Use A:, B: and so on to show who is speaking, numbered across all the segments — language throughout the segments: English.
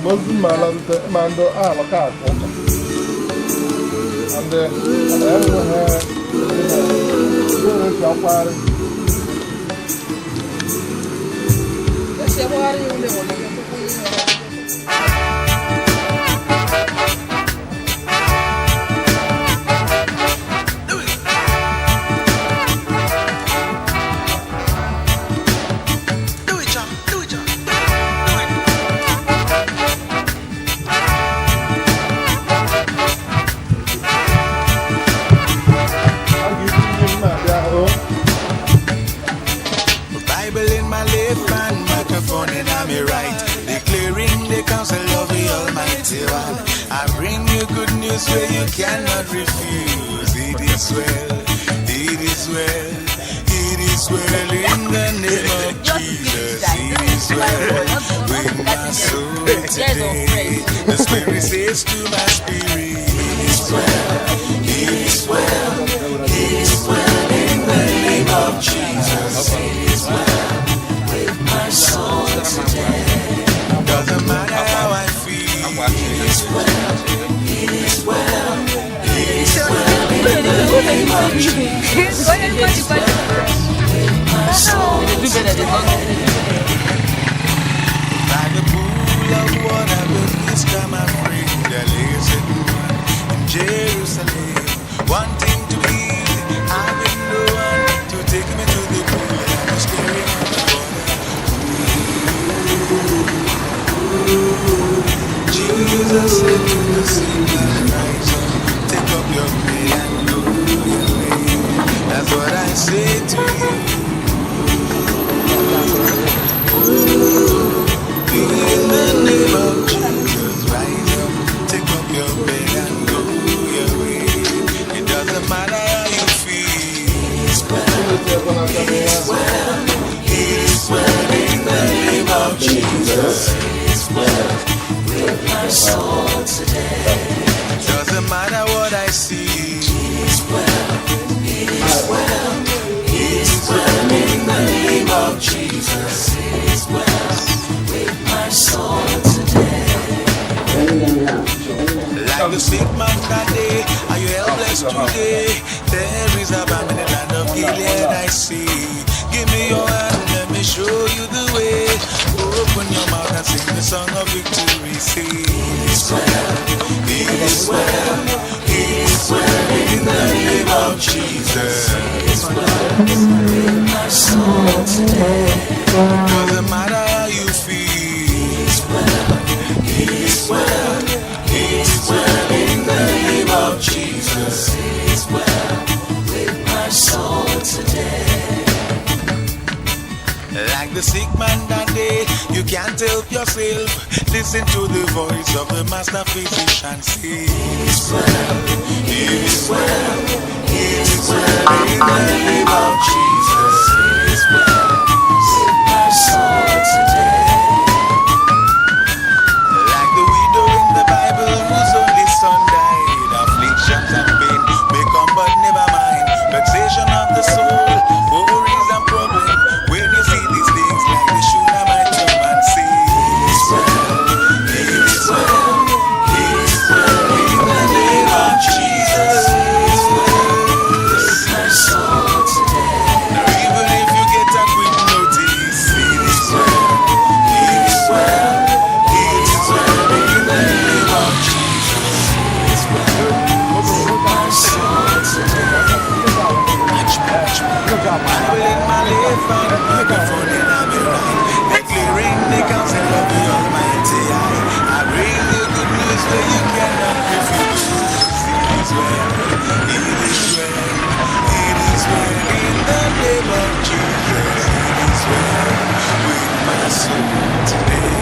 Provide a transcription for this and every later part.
A: Muslim Mando Avocado. And everyone had
B: I bring you good news where you cannot refuse. It is well, it is well, it is well in the name of Jesus. It is well with my soul today. The Spirit says to my spirit, it is well, it is well, it is well in the name of Jesus. It is well with my soul today. Doesn't matter how I feel. It is well, it is well, it is well in the name of Jesus. It is well with my soul today. By the pool of water with this come a friend, there lives a woman in Jerusalem, wanting to be, having no one to take me to the pool and to stay on the water. Jesus said to the sinner, rise up, take up your bed and go your way. That's what I say to you. In the name of Jesus, rise up, take up your bed and go your way. It doesn't matter how you feel. It is well, it is well, it is well in the name of Jesus. It is well with my soul today. Doesn't matter what I see. It's well, it is well, it is well in the name of Jesus. It is well with my soul today. Like the sick man that day, are you helpless today? There is a bomb in the land of Gilead I see. Give me your hand, let me show you the way. Open your mouth and sing the song of victory. Say, it is well, it is well, it is well in the name of Jesus. It is well with my soul today. Doesn't matter how you feel. It is well, it is well, it is well in the name of Jesus. It is well with my soul today. Like the sick man that day, you can't help yourself. Listen to the voice of the master physician. Say, it is well, it is well, it is well in the name of Jesus. It is well with my soul today. Like the widow in the Bible whose only son died. Afflictions and pain may come but never mind. Vexation of the soul, worries and problems. When you see these things like the Shunammite woman, say, it is well, it is well, it is well in the name of Jesus. It is well with my soul today. Now even if you get a quick notice, it is well, it is well, it is well in the name of Jesus. It is well with my soul today. Bible in my left hand, microphone in my right, declaring the counsel of the Almighty. I bring you good news where you cannot refuse. It is well, it is well, it is well in the name of Jesus. It is well with my soul today.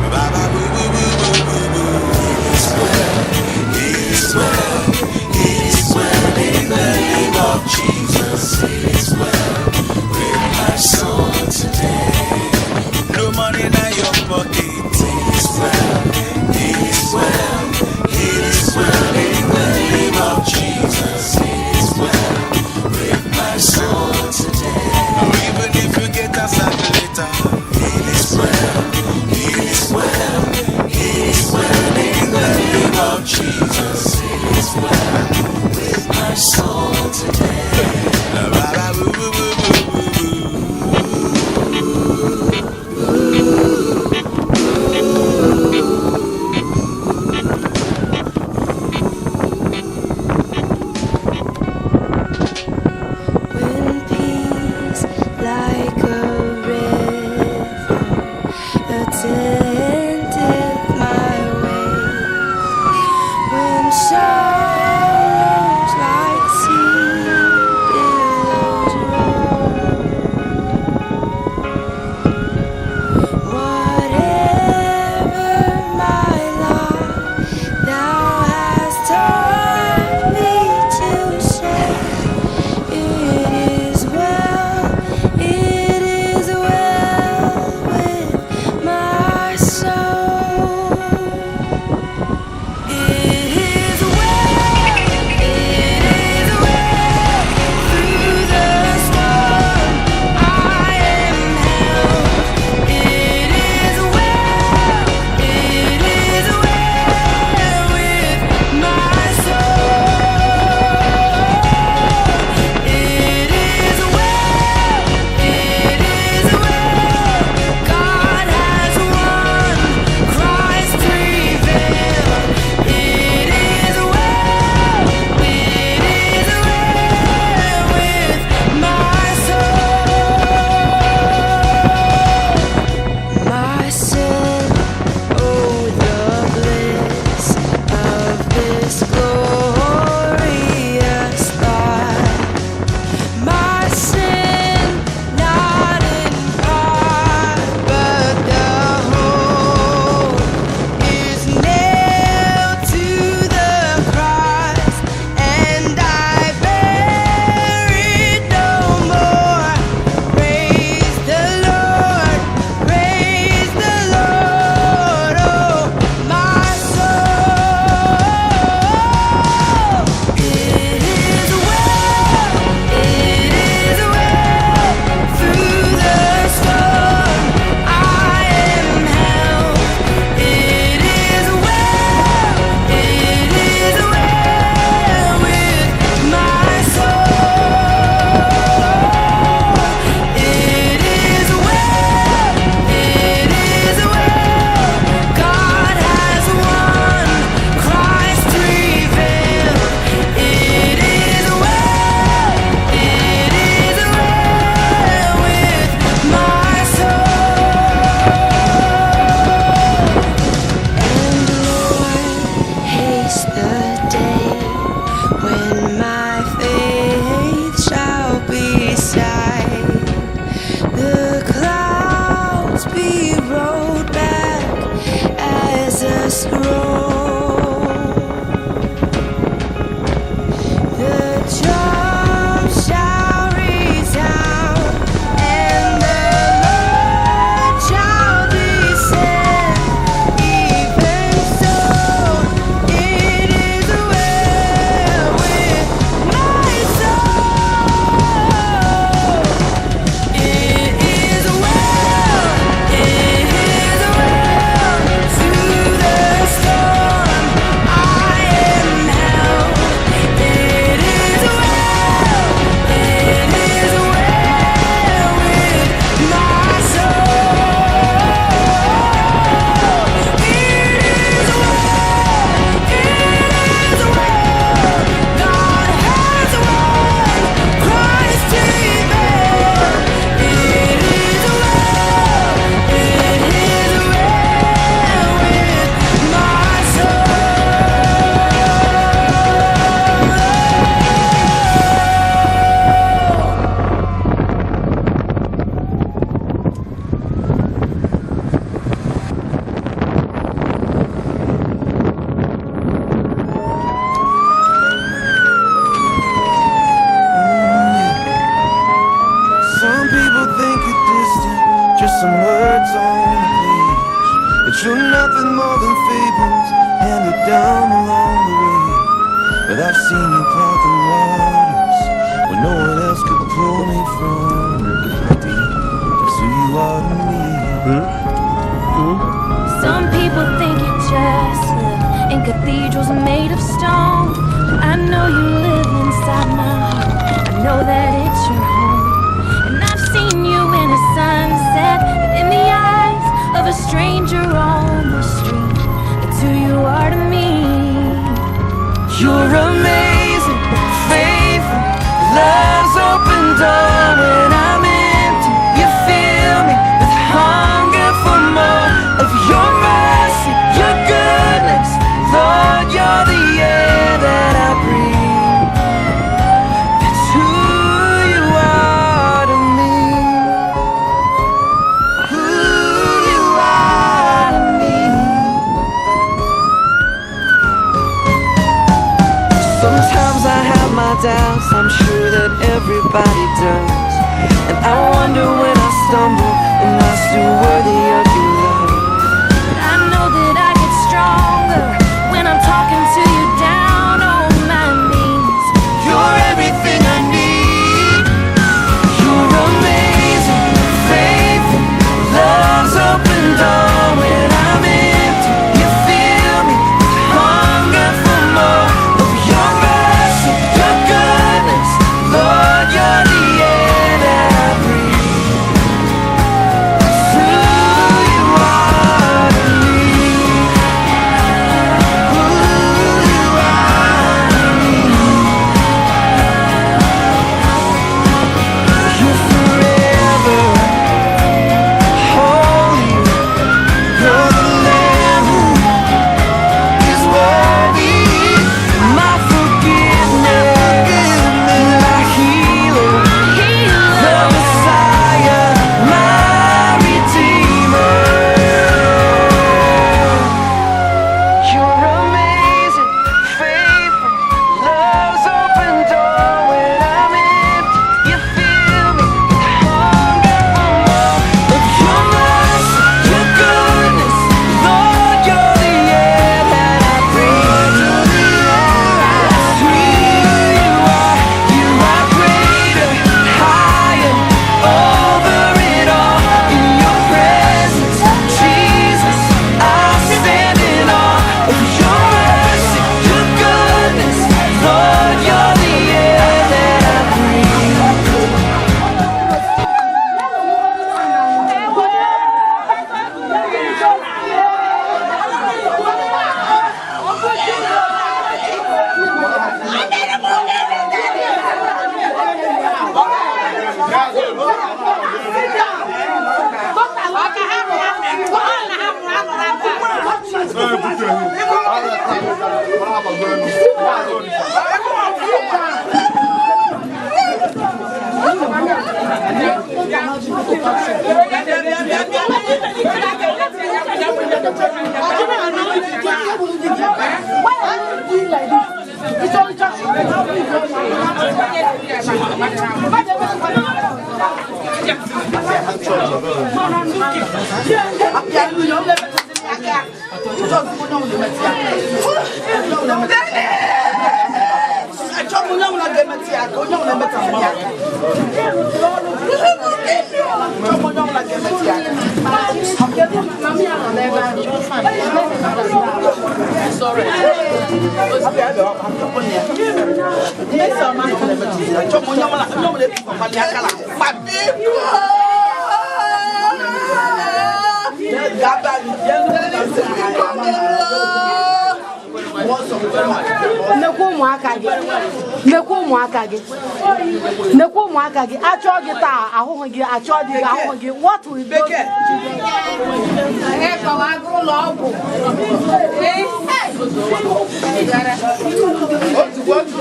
B: Baba boo boo boo boo boo boo. It is well, it is well, it is well in the name of Jesus. It is well with my soul today. No money in your pocket. It is well, it is well, it is well in the name of Jesus. It is well with my soul today. Or even if you get a sad letter, it is well, it is well, it Lord Jesus is well with my soul today.
C: When peace like a river attendeth my way, when sorrows like sea billows roll, whatever my lot, thou hast taught me to say, it is well with my soul. It is well through the storm. I am held. It is well with my soul. It is well. God has won. Christ prevailed. It is well with my soul. My sin, oh the bliss of this glorious thought. My sin, not in part, but the whole, is nailed to the cross, and I bear it no more. Praise the Lord, oh my soul. It is well through the storm. I am held. It is well with my soul. It is well. God has won. Christ prevailed. It is well with my soul. And Lord, haste the day when my faith shall be sight. The clouds be rolled back as a scroll. The drums shall resound, and the Lord shall descend. Even so, it is well with my soul. It is well through the storm. I am held. It is well with my soul. It is well. God has won. Christ prevailed. It is well with my
B: Some people think you're distant, just some words on a page. But you're nothing more than fables handed down along the way. But I've seen you part the waters when no one else could pull me from. That's who you are to me.
C: Some people think you just live in cathedrals and made of stone. I know you live inside my heart. I know that it's your home. And I've seen you in a sunset, in the eyes of a stranger on the street. That's who you are to me. You're amazing, faithful, love's open door when I'm empty. You fill me with hunger for more of your mercy, your goodness. Lord, you're the air that I breathe. That's who you are to me. Who you are to me. Sometimes I have my doubts, I'm sure that everybody does. And I wonder when I stumble, am I still worthy of your love? I know that I get stronger when I'm talking to you down on my knees. You're everything I need. You're amazing, faithful, love's open door when I'm empty. You fill me with hunger for more of your mercy, your goodness. Lord, you're the air that I breathe. That's who you are to me. Who you are to me. You're forever holy. You're the Lamb who is worthy. My forgiveness, my healer, the Messiah, my Redeemer. You're amazing, faithful, love's open door when I'm empty. You fill me with hunger for more of your mercy, your goodness. Lord, you're the air that I breathe. That's who you are. You are greater, higher, over it all. In your presence, Jesus, I stand in awe of your mercy, your goodness. Lord, you're the air that I breathe. What will do?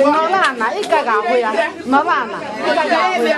C: Nolana, ikagahuya. Nolana, ikagahuya.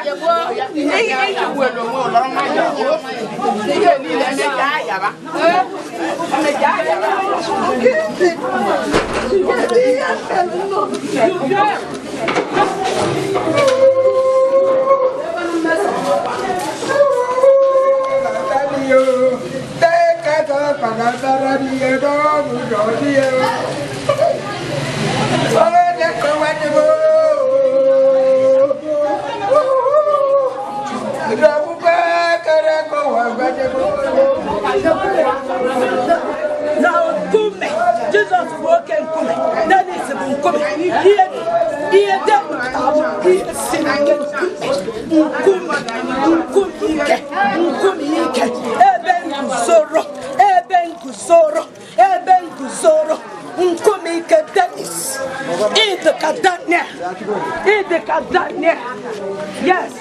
C: Jesus broke and come.
D: Yes.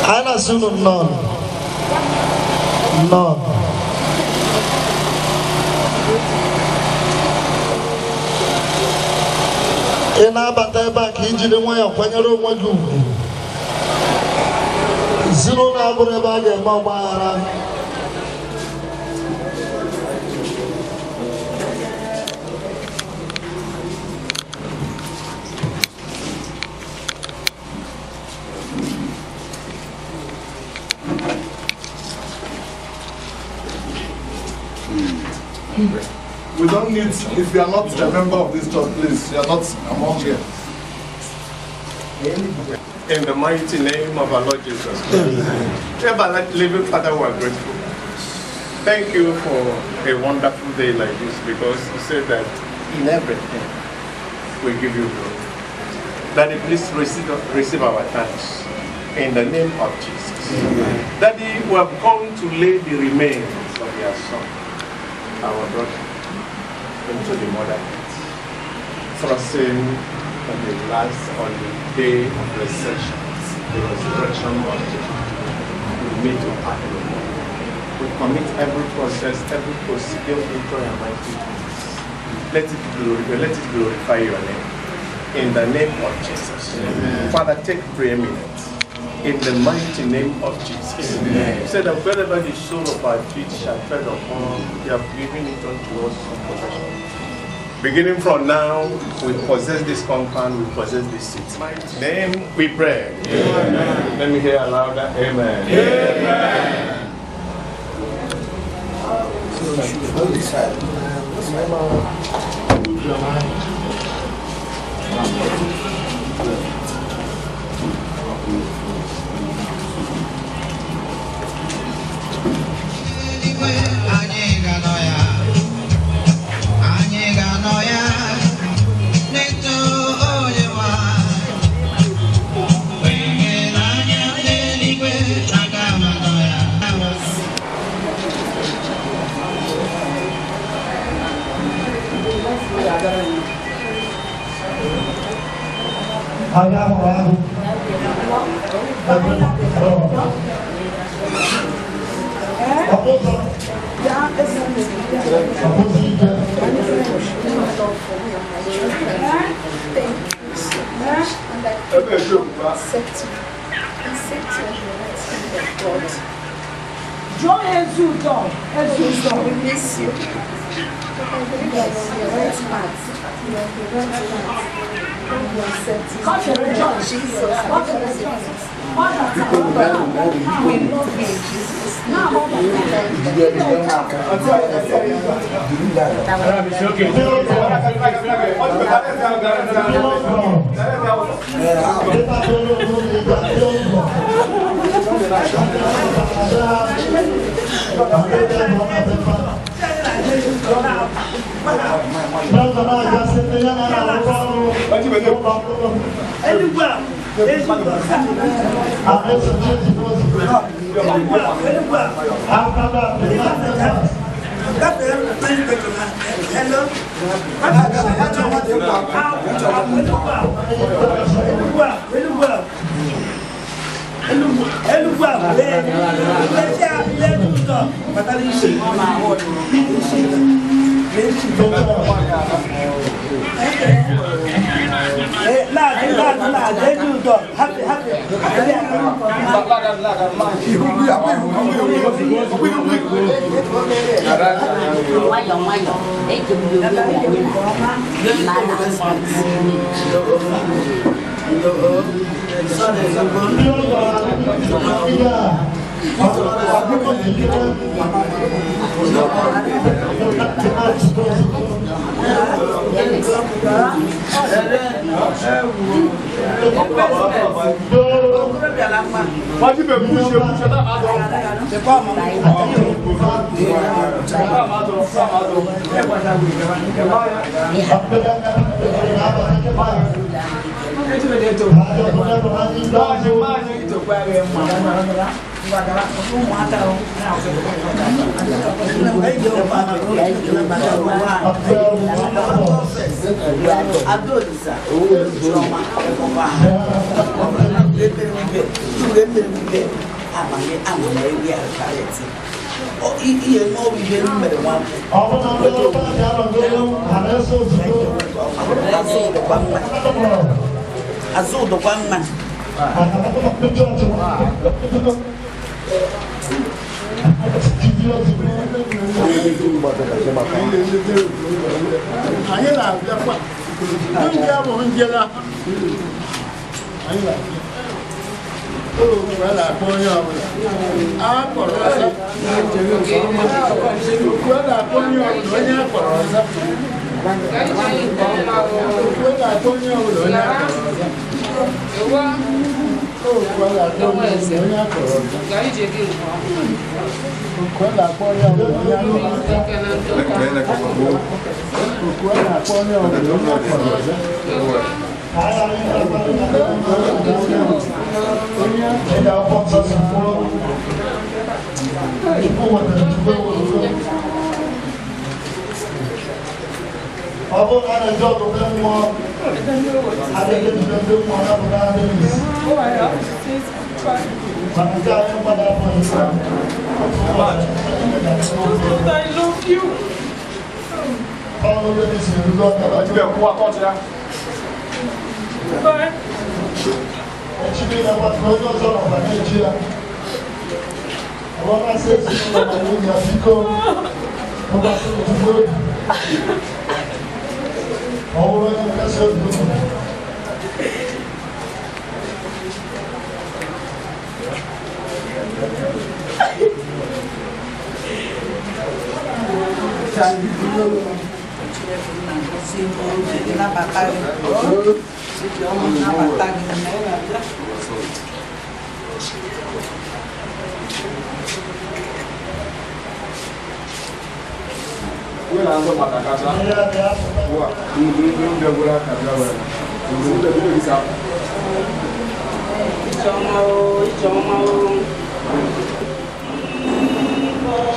E: Ana sunu none. Ị na-abata ebe a ka ijiri nwayọọ kwanyere onwe gị ugwu. Ezinụlọ abụrụ ebe a ga-eme ọgbaghara.
A: We don't need, if you are not a member of this church, please, you are not among here.
F: In the mighty name of our Lord Jesus Christ. Ever living Father, we are grateful. Thank you for a wonderful day like this, because you said that in everything we give you glory. Daddy, please receive our thanks in the name of Jesus. Daddy, we have come to lay the remains of your son, our brother, into the mother, trusting on the day of resurrection, the resurrection of we meet to happen. We commit every process, every procedure into your mighty hands. Let it glorify your name. In the name of Jesus. Amen. Father, take preeminence. In the mighty name of Jesus. Amen. You said that wherever the sole of our feet shall tread upon, you have given it unto us for possession. Beginning from now, we possess this compound, we possess this city. Mighty name, we pray. Amen. Let me hear a louder amen. Amen.
D: John and John.
G: We miss you.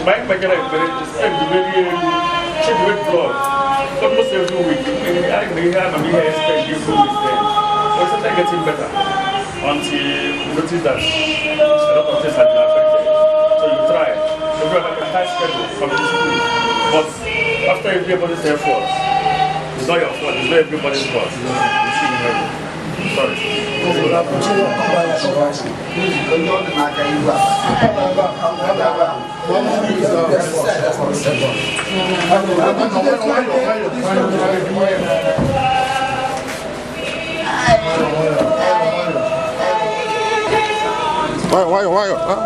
H: Mike McKenna spent the very cheap with blood almost every week. I think they have a big expect you to there. But sometimes getting better until you notice that a lot of things have been affected. So you try. So you have a tight schedule from this school. But after everybody's effort, it's not your fault, it's not everybody's fault. You see me. Sorry.
E: Why?
I: My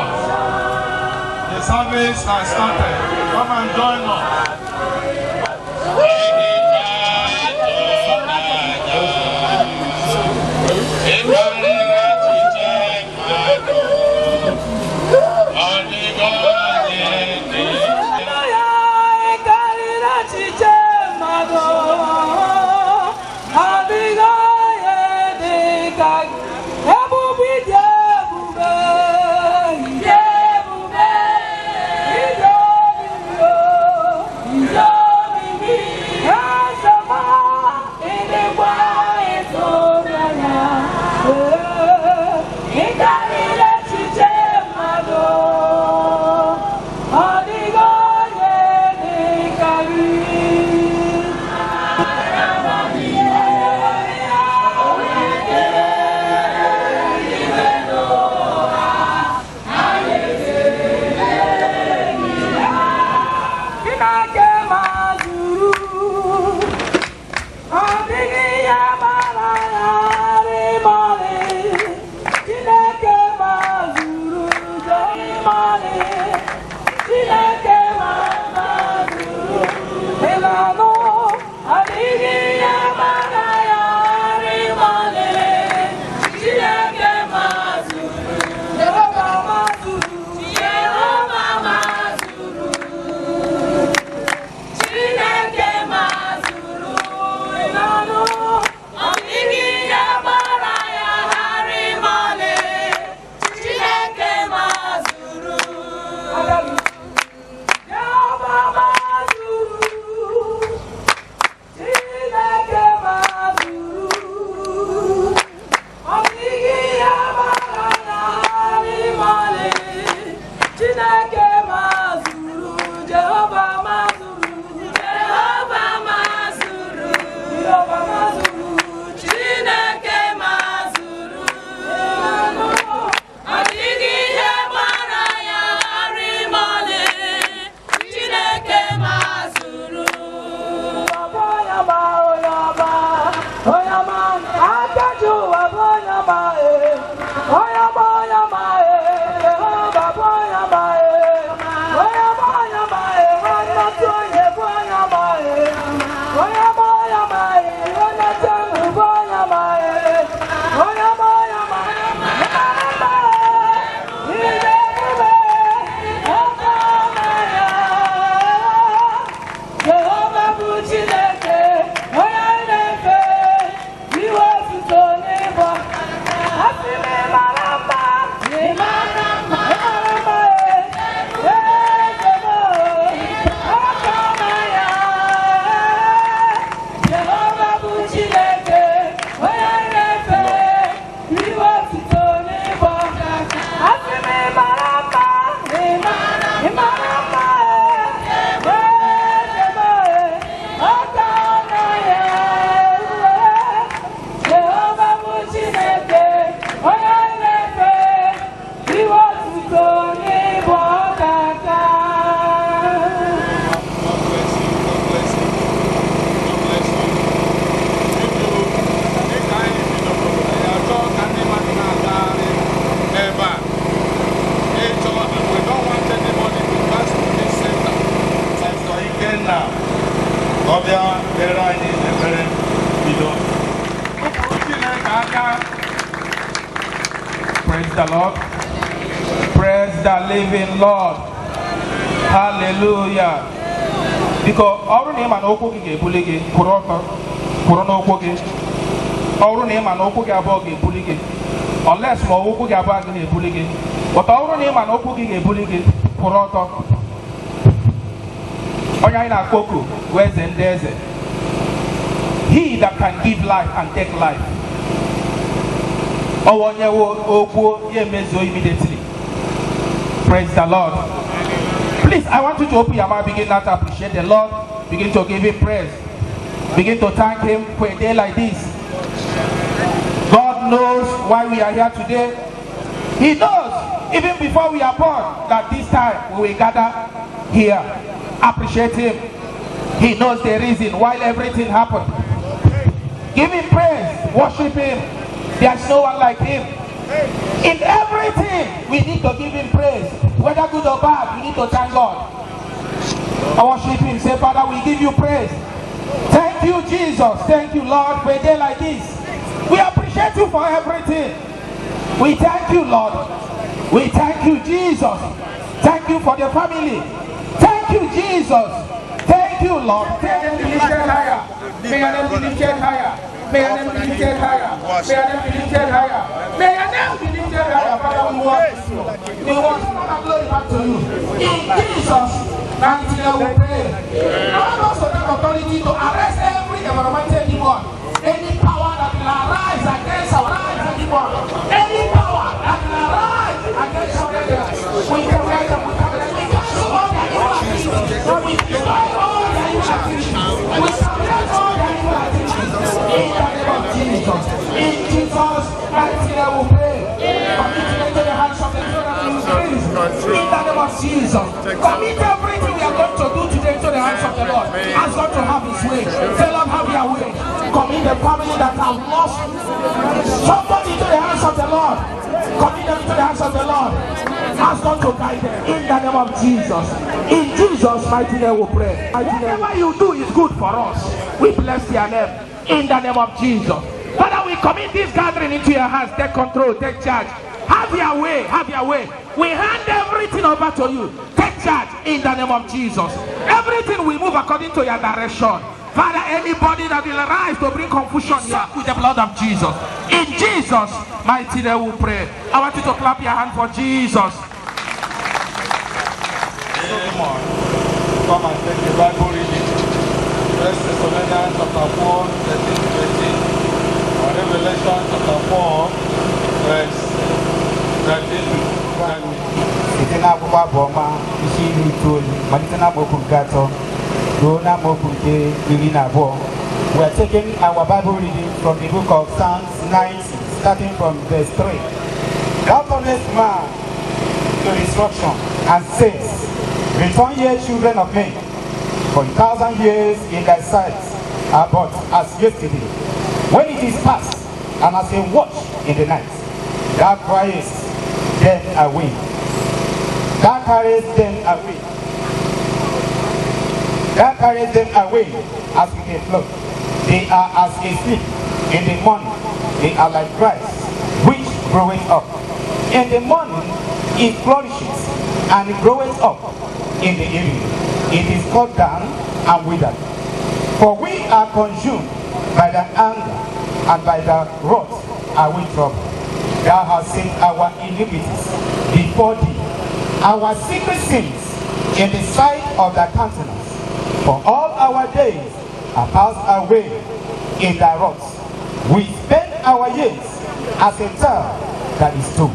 I: God. The service has started. Come and join us. Praise the Lord. Praise the living Lord. Hallelujah. Because all name and okwu gị ga-ebuli gị kwụrụ ọtọ kwụrụ n'okwu gị. Ọrụ na ịma na okwu gị abụọ ga-ebuli gị. Unless ma okwu gị abụọ gị na-ebuli gị. But ọrụ na ịma na okwu gị ga-ebuli gị kwụrụ ọtọ. Onye anyị na-akpọ oku bụ eze ndị eze. He that can give life and take life. Immediately. Praise the Lord. Please, I want you to open your mouth, begin now to appreciate the Lord, begin to give him praise, begin to thank him for a day like this. God knows why we are here today. He knows, even before we are born, that this time we will gather here. Appreciate him. He knows the reason why everything happened. Give him praise, worship him. There's no one like him. In everything, we need to give him praise. Whether good or bad, we need to thank God. I worship him. Say, Father, we give you praise. Thank you, Jesus. Thank you, Lord, for a day like this. We appreciate you for everything. We thank you, Lord. We thank you, Jesus. Thank you for the family. Thank you, Jesus. Thank you, Lord. May your name be lifted higher. May your name be lifted higher. May your name be lifted higher. May your name be lifted higher. May your name be lifted higher. Father, we worship you. We want to glory back to you. In Jesus' mighty name we pray. I also have authority to arrest every environmental demon. Any power that will arise against our lives anymore. Any power that will arise against our lives. We can raise them. We cancel all their evil activities. We destroy all their evil activities. We subject all their evil activities. In the name of Jesus. In Jesus' mighty name we pray. Commit it into the hands of the Lord and His grace. In the name of Jesus. Commit everything we are going to do today into the hands of the Lord. Ask God to have His way. Say, Lord, have your way. Commit the family that have lost somebody into the hands of the Lord. Commit them into the hands of the Lord. Ask God to guide them in the name of Jesus. In Jesus' mighty name we pray. Whatever you do is good for us. We bless your name in the name of Jesus. Father, we commit this gathering into your hands. Take control, take charge. Have your way, have your way. We hand everything over to you. Take charge in the name of Jesus. Everything will move according to your direction. Father, anybody that will arise to bring confusion here with the blood of Jesus. In Jesus' mighty name we pray. I want you to clap your hand for Jesus.
J: Come and take the Bible reading. 1 Thessalonians chapter 4, 13-20. Or Revelation chapter 4, verse 13-20.
K: Site na akwụkwọ abụọma isi iri itoolu malite na amaokwu nke atọ ruo na amaokwu nke iri na abụọ. We are taking our Bible reading from the book of Psalms 90, starting from verse 3. Thou turnest man to destruction and says, Return ye, children of men, for 1,000 years in thy sight are but as yesterday. When it is past, and as a watch in the night, thou criest them away. Thou carriest them away. Thou carriest them away as with a flood. They are as a sleep in the morning. They are like grass which groweth up. In the morning it flourishes and it groweth up in the evening. It is cut down and withered. For we are consumed by the anger, and by the wrath are we troubled. Thou hast set our iniquities before thee, our secret sins in the sight of thy countenance. For all our days are passed away in thy wrath. We spend our years as a child that is told.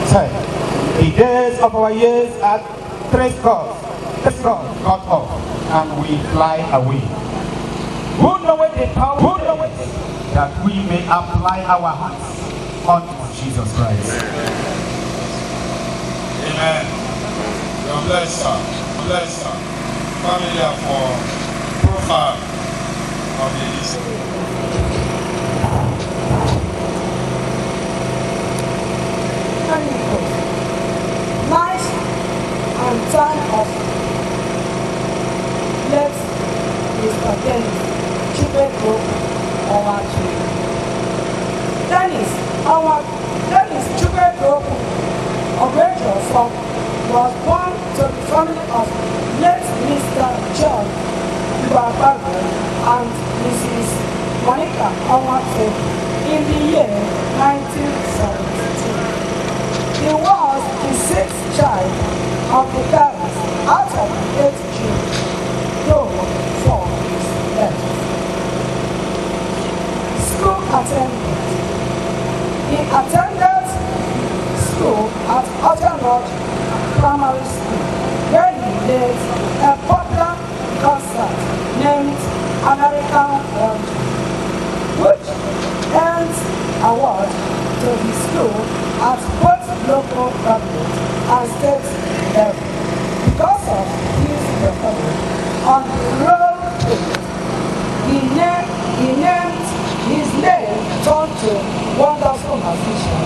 K: 10. The days of our years are threescore cut off, and we fly away. Who knoweth the power? Who knoweth that we may apply our hearts unto Jesus Christ?
J: Amen. God bless her. Bless her. Family for profile of the East.
D: Night and time of let Mr. Dennis children group our children. Dennis children group of Rachel from was born to the family of late Mr. John Ibabago and Mrs. Monica Onwate in the year 1972. He was the sixth child of the parents out of 8 children, though 4 is left. School attendant. He attended school at Ojanot Primary School, where he led a popular concert named American Wonder, which earned award to the school at both local government and state level. Because of his performance on the road page, his name turned to wonderful musician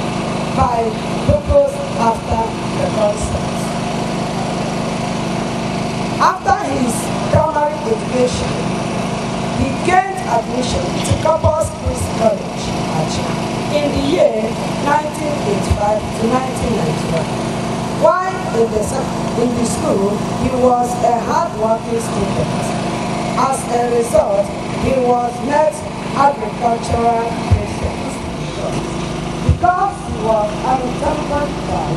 D: by purpose after the concert. After his primary education, he gained admission to Campus Christ College in the year 1985 to 1991. While in the school, he was a hard-working student. As a result, he was made agricultural patient. Because he was an intelligent guy,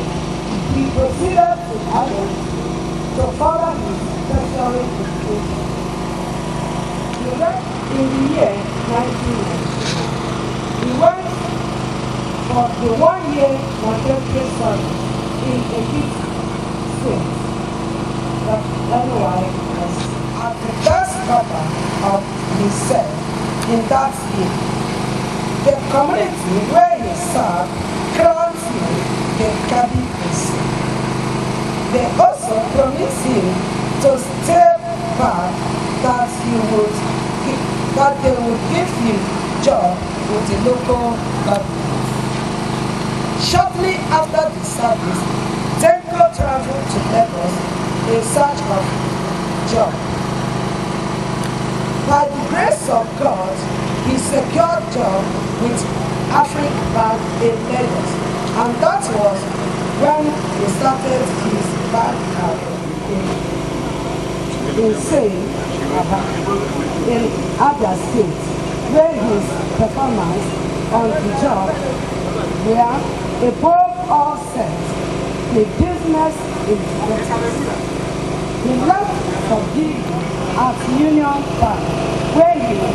D: he proceeded to Ireland to further his tertiary education. He left in the year 1990. He went for the one-year mandatory service in a big state that NYS at the best number of himself in that year. The community where he served crowned him the Kabinesi. They also promised him to step back that they would give him job with the local government. Shortly after the service, Tenko traveled to Lagos in search of job. By the grace of God, he secured job with Africa Bank in Lagos, and that was when he started his bank in Abia State, where his performance on the job were above all sense, the business is better. He left for gig at Union Bank, where he was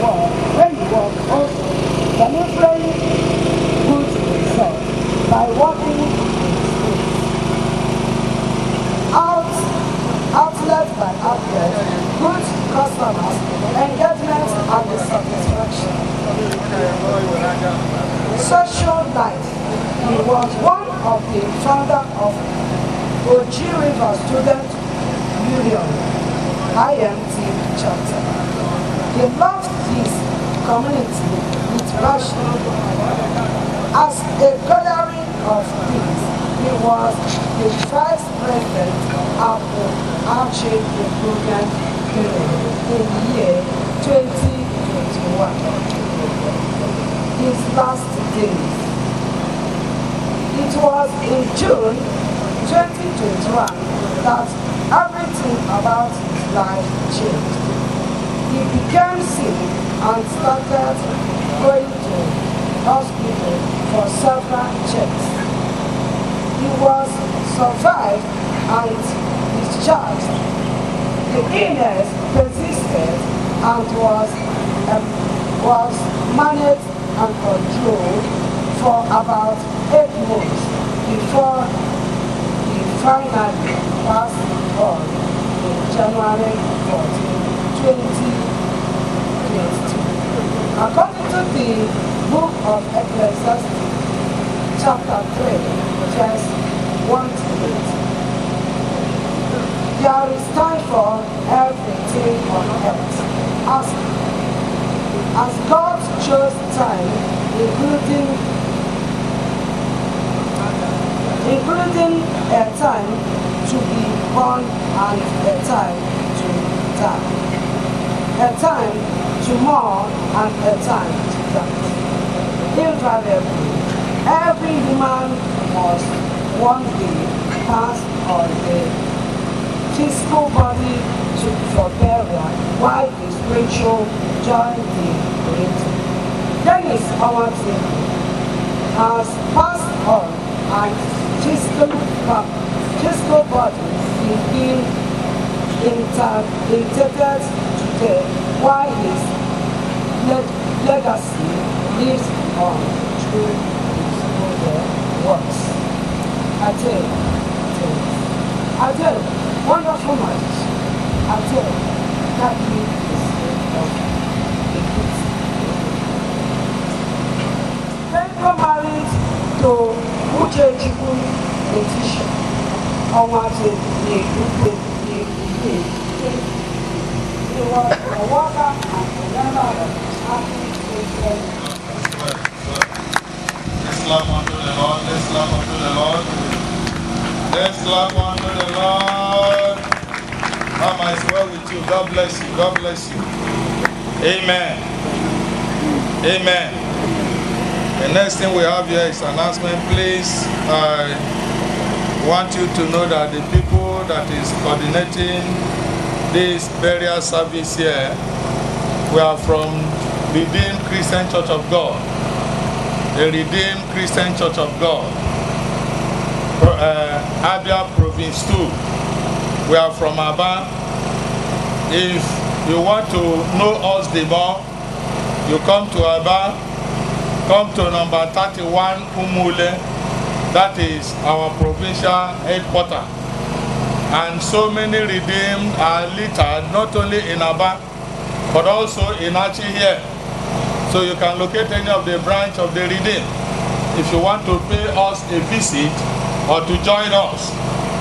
D: also delivering good results by working in schools. Outlet by outlet, good customers, engagement and the satisfaction. Social life. He was one of the founder of Oji River Student Union, IMT chapter. He loved his community with passion. As a gathering of peace, he was the vice president of the Archie Improvement Bureau in the year 2021. His last days. It was in June 2021 that everything about his life changed. He became sick and started going to hospital for several checks. He was survived and discharged. The illness persisted and was managed and controlled for about 8 months before he finally passed on in January 14, 2022. According to the book of Ecclesiastes, chapter 3, verse 1 to 8, there is time for everything on earth. As God chose time, including a time to be born and a time to die, a time to mourn and a time to die. Invariably, every human must one day pass on the physical body for burial, while the spiritual join the creator. Dennis Howard has passed on and physical body is being interpreted today, while his legacy lives on through his works. Adele, wonderful marriage. Adele, that means Tenko married to Uchechukwu Letitia. He was a worker and a member of African
J: Let's clap unto the Lord. Let's clap unto the Lord. Let's clap unto the Lord. Mama is well with you. God bless you. God bless you. Amen. Amen. The next thing we have here is announcement. Please, I want you to know that the people that is coordinating this burial service here, we are from Redeemed Christian Church of God. The Redeemed Christian Church of God. Abia Province 2. We are from Aba. If you want to know us the more, you come to Aba, come to number 31 Umule, that is our provincial headquarters. And so many redeemed are littered, not only in Aba, but also in Achi here. So you can locate any of the branch of the redeemed. If you want to pay us a visit or to join us,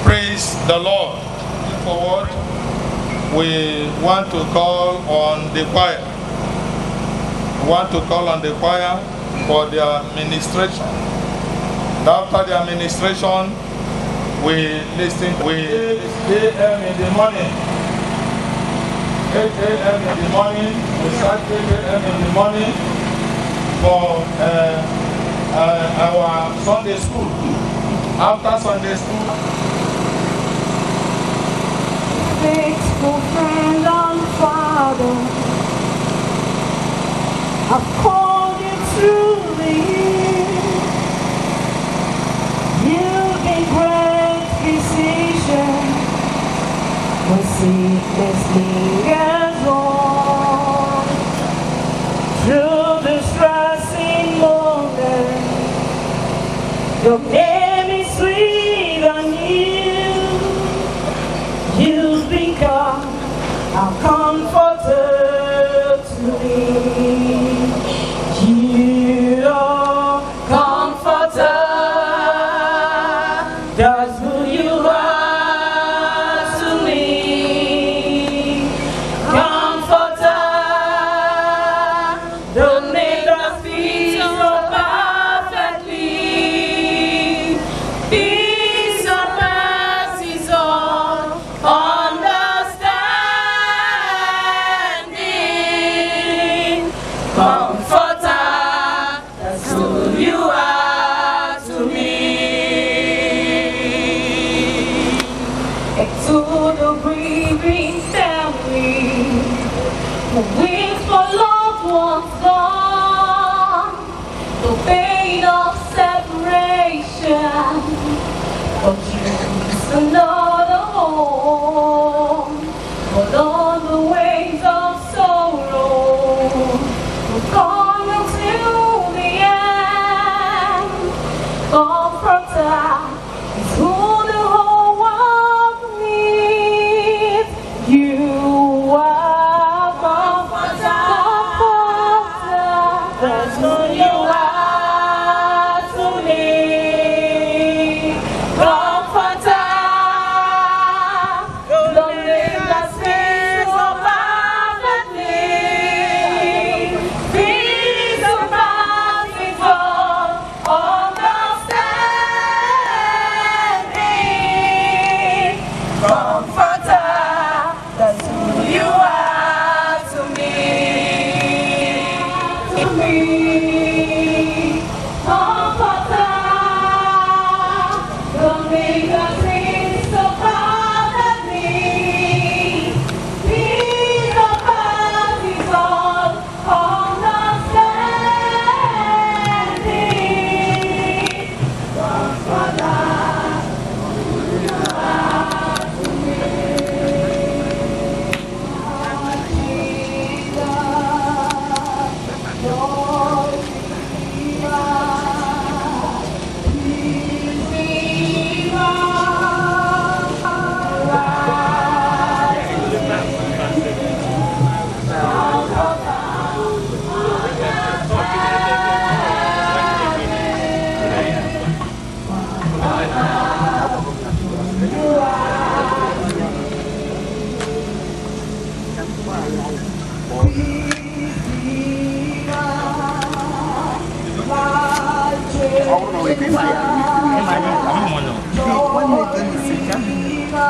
J: praise the Lord. Looking forward, we want to call on the choir. We want to call on the choir for their administration. And after the administration, we listen. 8 a.m. in the morning. 8 a.m. in the morning. We start 8 a.m. in the morning for our Sunday school. After Sunday school,
D: faithful friend and Father, I've called you through the years. You've been great physician when sickness lingers on. Through the stressing moment, your name is sweet and new. You've become our comforter to me. You are comforter. That's who you are to me. Comforter. Don't make us feel so perfectly. Peace and mercy is all understanding. Comforter, that's who you are to me. And to the grieving family who weep for loved ones gone, the pain of separation, but choose another home. But on the waves of sorrow, we're coming to the end. Comforter is who the whole world needs. You are comforter.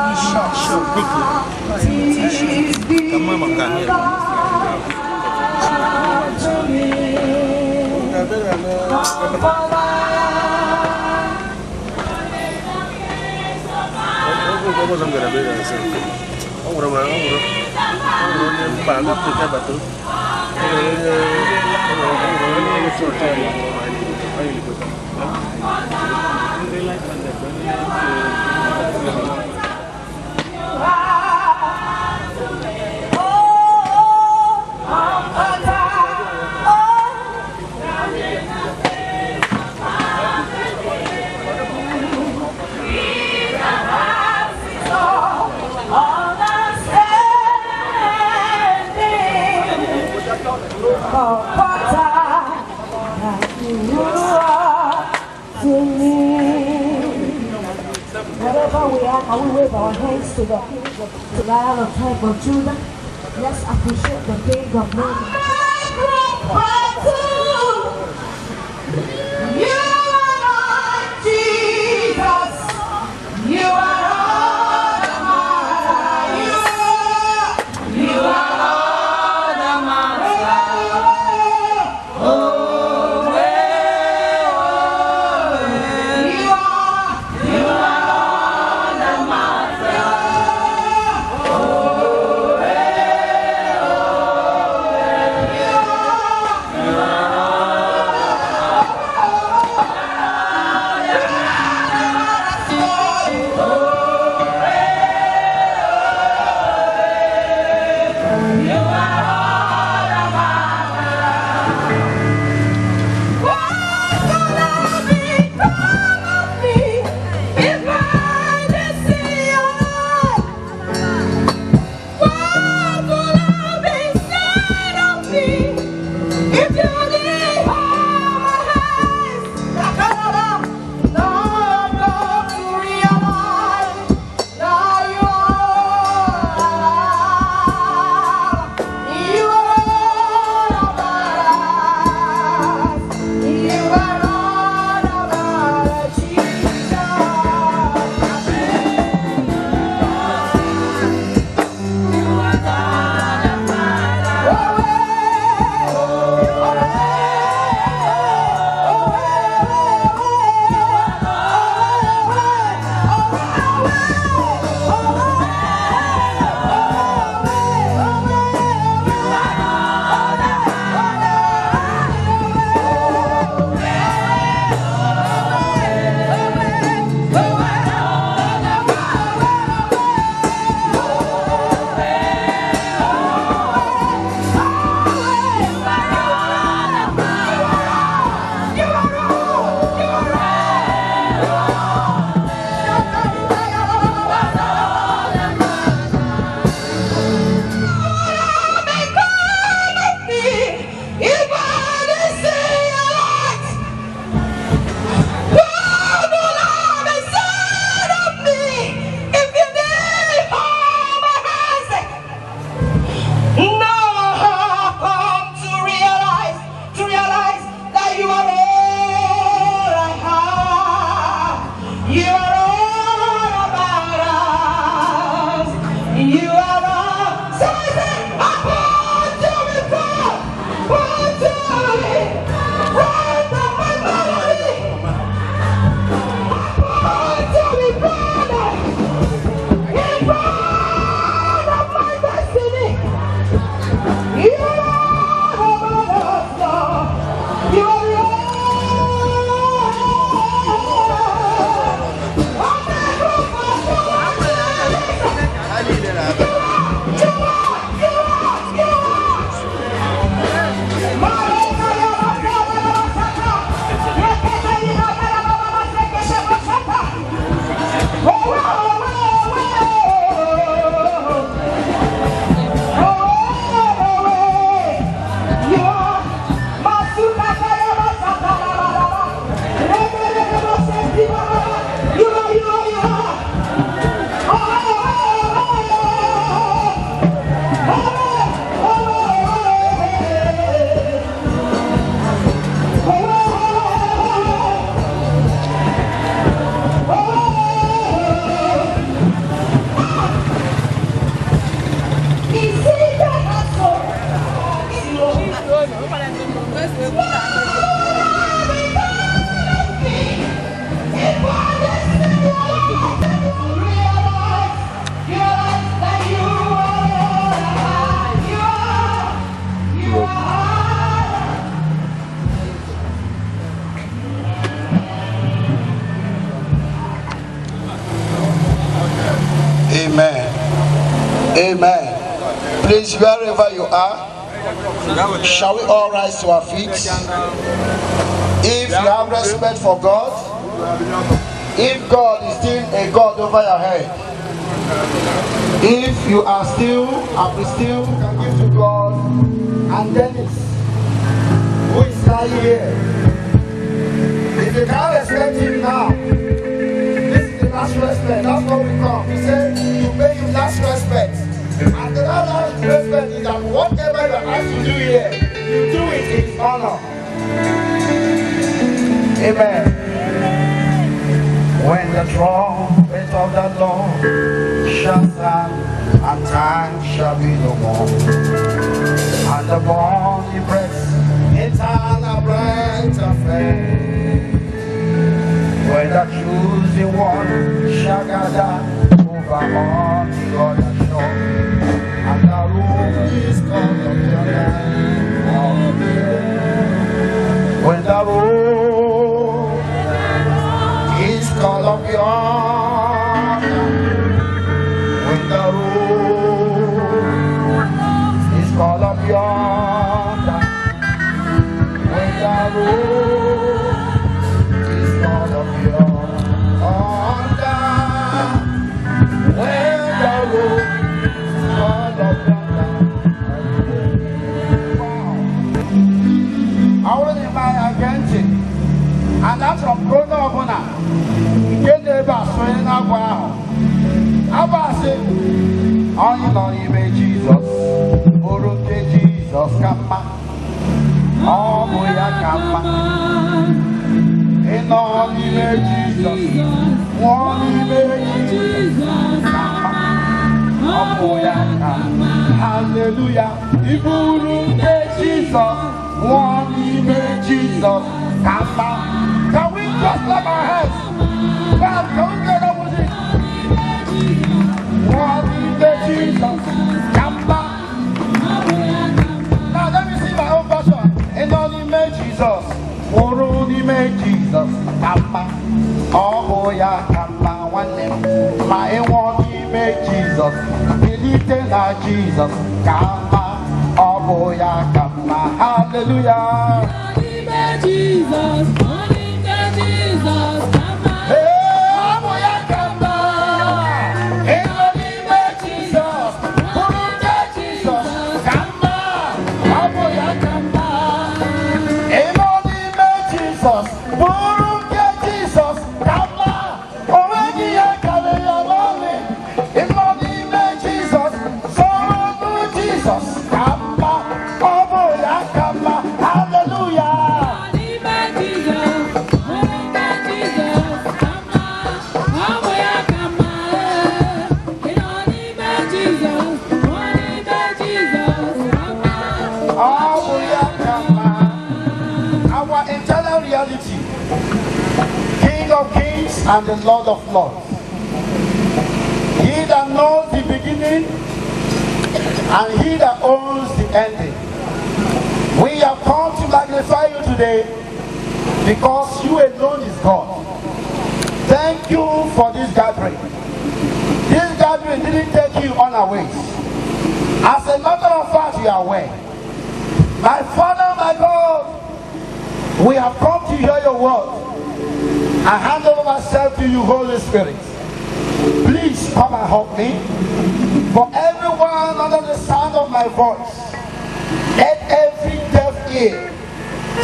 L: Sure, quickly. Come on,
D: Wherever we are, can we wave our hands to the Lion of Tribe of Judah? Let's appreciate the King of Glory. You are Lord Jesus. You are Lord the Master. You are Lord the Master. Oh, you are Lord the Master. Oh,
E: Amen. Please, wherever you are, shall we all rise to our feet? If you have respect for God, if God is still a God over your head, if you are still can give to God, and Dennis, who is lying here, if you can't respect him now, this is the last respect. That's what we come. We say you pay him last respect. And the last respect is that whatever you are asked to do here, you do it in his honor. Amen. When the trumpet of the Lord shall sound, and time shall be no more, and the morning breaks eternal bright and fair, when the choosing one shall gather over all the other shore, and the room is called up the land of the earth. When the room is called up yonder, when the room is called up yonder, when the room is called up yonder, when the room is called up yonder. Wow. I want to buy a Genji, and that's from Bruno Obuna. Get the bus when I go. Abasi, only Lord, may Jesus, Uruke Jesus, Kama, oh, Moya Kama, and only may Jesus, only may Jesus, Kama, oh, Moya Kama, hallelujah, Uruke Jesus, only may Jesus, Kama. Can we just clap our hands? God, can we get up with it? One Jesus, Kamba. Now let me see my own version. And only made Jesus, only made Jesus, Kamba. Oh boy, Kamba, one name. My only made Jesus, believe in Jesus, Kamba. Oh boy, Kamba, hallelujah. Only made Jesus, only made Jesus, Kamba. Hey, oh boy, Kamba. King of kings and the Lord of lords. He that knows the beginning and he that owns the ending. We have come to magnify you today because you alone is God. Thank you for this gathering. This gathering didn't take you unawares. As a matter of fact, you are aware. My Father, my God, we have come to hear your word. I hand over myself to you, Holy Spirit. Please come and help me. For everyone under the sound of my voice, let every deaf ear,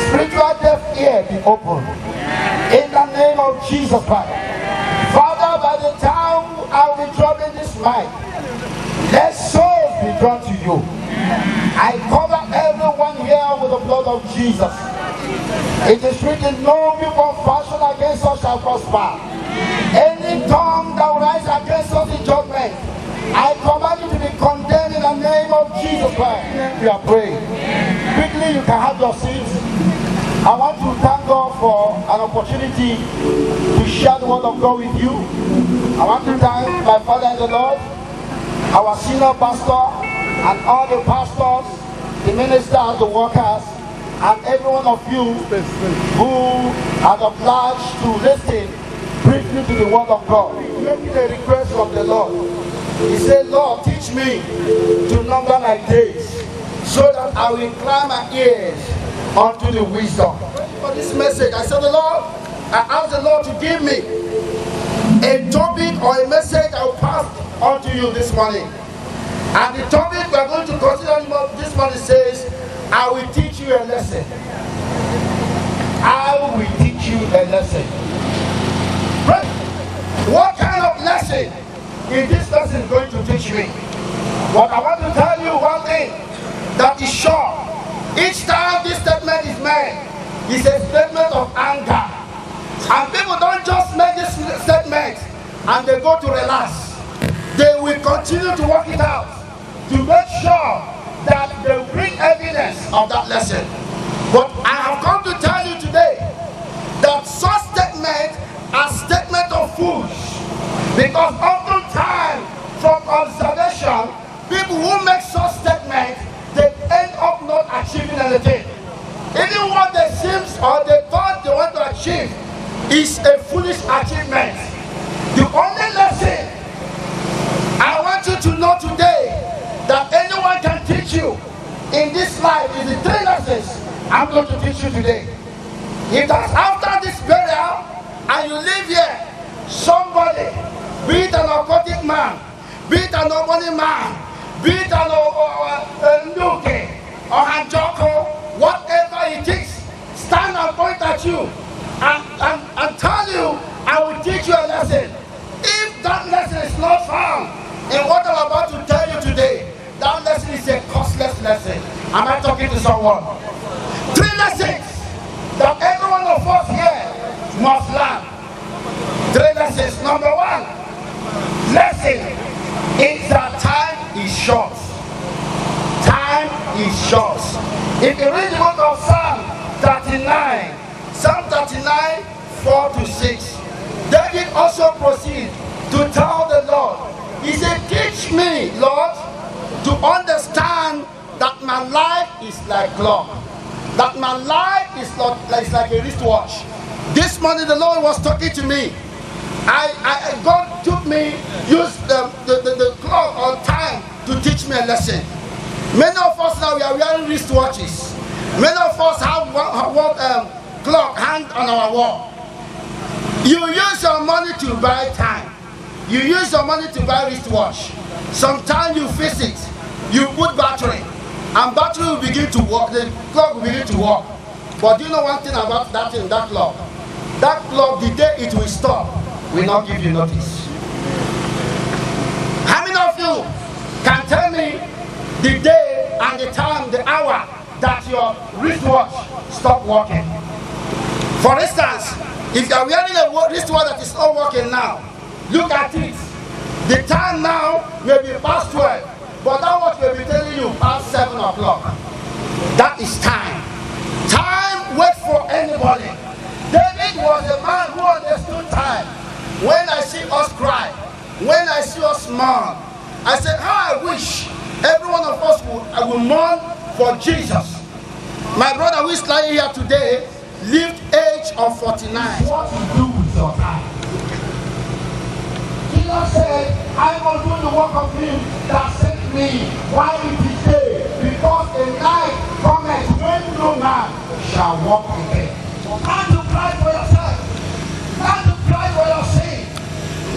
E: spiritual deaf ear be open. In the name of Jesus Christ. Father, by the time I will be dropping this mic, let souls be drawn to you. I cover everyone here with the blood of Jesus. It is written, no weapon fashioned against us shall prosper. Any tongue that will rise against us in judgment, I command you to be condemned in the name of Jesus Christ. We are praying. Quickly, you can have your seats. I want to thank God for an opportunity to share the word of God with you. I want to thank my Father in the Lord, our senior pastor, and all the pastors, the ministers, the workers, and every one of you who are obliged to listen briefly to the word of God. Making a request from the Lord. He said, Lord, teach me to number my days so that I will incline my ears unto the wisdom. For this message, I said, I asked the Lord to give me a topic or a message I will pass on to you this morning. And the topic we are going to consider this morning says, I will teach you a lesson. I will teach you a lesson. What kind of lesson is this lesson going to teach me? But I want to tell you one thing that is sure. Each time this statement is made, it's a statement of anger. And people don't just make this statement and they go to relax. They will continue to work it out to make sure that they bring evidence of that lesson. But I have come to tell you today that such statements are statements of fools. Because oftentimes, from observation, people who make such statements, they end up not achieving anything. Even what they seem or they thought they want to achieve is a foolish achievement. The only lesson I want you to know today that anyone can teach you in this life is the 3 lessons I'm going to teach you today. If that's after this burial and you live here, somebody, be it an aquatic man, be it an urban man, be it an Nuke or Hanjoko, whatever it is, stand and point at you and tell you, I will teach you a lesson. If that lesson is not found in what I'm about to tell you today, that lesson is a costless lesson. Am I talking to someone? 3 lessons that every one of us here must learn. 3 lessons. Number 1 lesson is that time is short. Time is short. If you read the book of Psalm 39, Psalm 39, 4-6, David also proceeds to tell the Lord, he said, teach me, Lord, to understand that my life is like clock. That my life is like a wristwatch. This morning the Lord was talking to me. God took me, used the clock or time to teach me a lesson. Many of us now, we are wearing wristwatches. Many of us have clock hang on our wall. You use your money to buy time. You use your money to buy wristwatch. Sometimes you fix it. You put battery. And battery will begin to work. The clock will begin to work. But do you know one thing about that thing, that clock? That clock, the day it will stop, will not give you notice. How many of you can tell me the day and the time, the hour that your wristwatch stopped working? For instance, if you are wearing a wristwatch that is not working now, look at it. The time now may be past 12, but that watch may be telling you past 7 o'clock. That is time. Time waits for anybody. David was a man who understood time. When I see us cry, when I see us mourn, I say, how I wish every one of us will mourn for Jesus. My brother who is lying here today lived age of 49. What to do with your time? Jesus said, I will do the work of him that sent me while it is day, because the night cometh when no man shall walk again. Learn to cry for yourself. Learn to cry for your sin.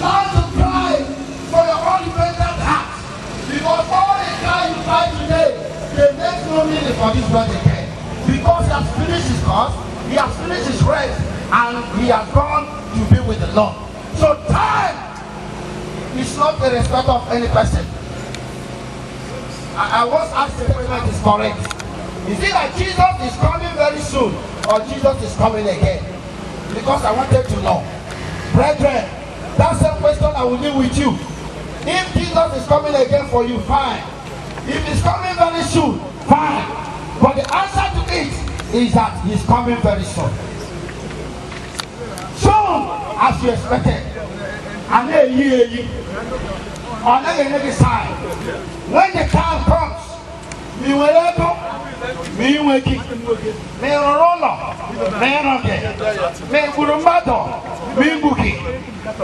E: Learn to cry for your unrepentant heart. Because all the cry you cry today, they make no meaning for this world again. Because he has finished his course, he has finished his race, and he has gone to be with the Lord. So time is not the respect of any person. I was asked the question is correct. Is it that Jesus is coming very soon or Jesus is coming again? Because I wanted to know. Brethren, that's the question I will leave with you. If Jesus is coming again for you, fine. If he's coming very soon, fine. But the answer to it is that he's coming very soon. Soon, as you expected. And then on the side, when the time comes, we will able, we will keep, we will roll up, we will battle, we will keep.